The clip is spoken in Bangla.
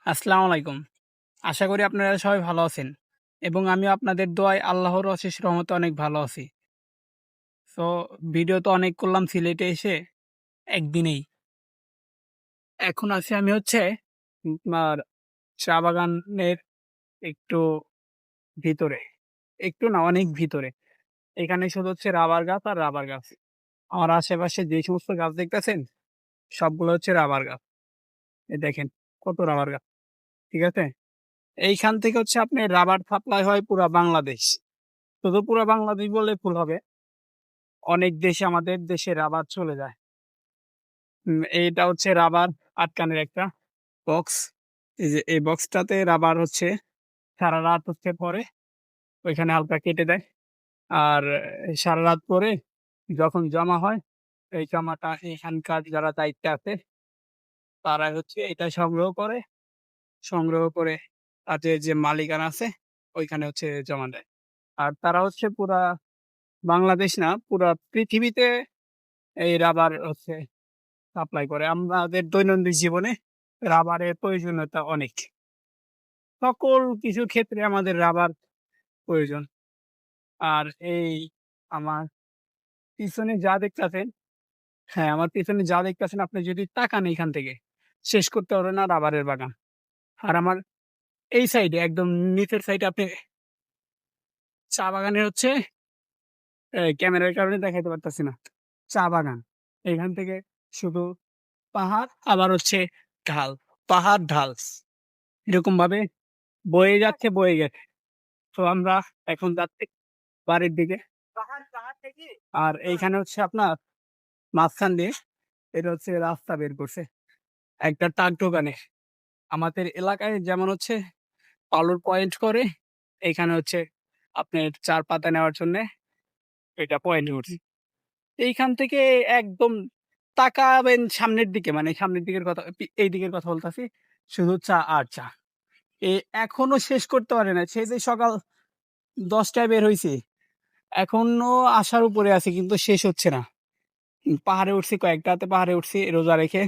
আসসালামু আলাইকুম। আশা করি আপনারা সবাই ভালো আছেন এবং আমিও আপনাদের দোয়ায় আল্লাহর অশেষ রহমতে অনেক ভালো আছি। সো ভিডিও তো অনেক করলাম সিলেটে এসে একদিনেই। এখন আছি আমি হচ্ছে আপনার চা বাগানের একটু ভিতরে। একটু না অনেক ভিতরে। এখানে শুধু হচ্ছে রাবার গাছ আর রাবার গাছ। আমার আশেপাশে যে সমস্ত গাছ দেখতেছেন সবগুলো হচ্ছে রাবার গাছ। এই দেখেন কত রাবার গাছ। ঠিক আছে? এইখান থেকে হচ্ছে আপনার রাবার সাপ্লাই হয় পুরা বাংলাদেশ। শুধু পুরা বাংলাদেশ বললে ভুল হবে। অনেক দেশে আমাদের দেশে রাবার চলে যায়। এইটা হচ্ছে রাবার আটকানের একটা বক্স। এই যে এই বক্সটাতে রাবার হচ্ছে সারারাত হচ্ছে পরে ওইখানে হালকা কেটে দেয়। আর সারারাত পরে যখন জমা হয় এই জমাটা এখানকার যারা দায়িত্বে আছে তারাই হচ্ছে এটা সংগ্রহ করে। সংগ্রহ করে তাদের যে মালিকানা আছে ওইখানে হচ্ছে জমা দেয়। আর তারা হচ্ছে পুরা বাংলাদেশ না পুরা পৃথিবীতে এই রাবার হচ্ছে সাপ্লাই করে। আমাদের দৈনন্দিন জীবনে রাবারের প্রয়োজনীয়তা অনেক। সকল কিছুর ক্ষেত্রে আমাদের রাবার প্রয়োজন। আর এই আমার পিছনে যা দেখতাছেন হ্যাঁ, আমার পিছনে যা দেখতাছেন আপনি যদি তাকান এইখান থেকে শেষ করতে পারবেন না রাবারের বাগান। আর আমার এই সাইডে একদম নিচের সাইডে আপনি চা বাগানের হচ্ছে ক্যামেরার কারণে দেখাইতে পারতাছি না। চা বাগান। এখান থেকে শুধু পাহাড় আবার হচ্ছে ঢাল। পাহাড়, ঢাল এরকমভাবে বয়ে যাচ্ছে, বয়ে গেছে। তো আমরা এখন যাচ্ছি বাড়ির দিকে। আর এইখানে হচ্ছে আপনার মাঝখান দিয়ে এটা হচ্ছে রাস্তা বের করছে একটা ট্রাক দোকানে। আমাদের এলাকায় যেমন হচ্ছে আলুর পয়েন্ট করে, এইখানে হচ্ছে আপনার চার পাতা নেওয়ার জন্যে এটা পয়েন্ট করছে। এইখান থেকে একদম তাকাবেন সামনের দিকে মানে সামনের দিকের কথা এই দিকের কথা বলতাছি। শুধু চা আর চা। এ এখনো শেষ করতে পারে না। সেই যে সকাল ১০ টায় বের হইছি। এখনো আসার উপরে আছি কিন্তু শেষ হচ্ছে না। পাহাড়ে উঠছি কয়েকটাতে পাহাড়ে উঠছি রোজা রেখে।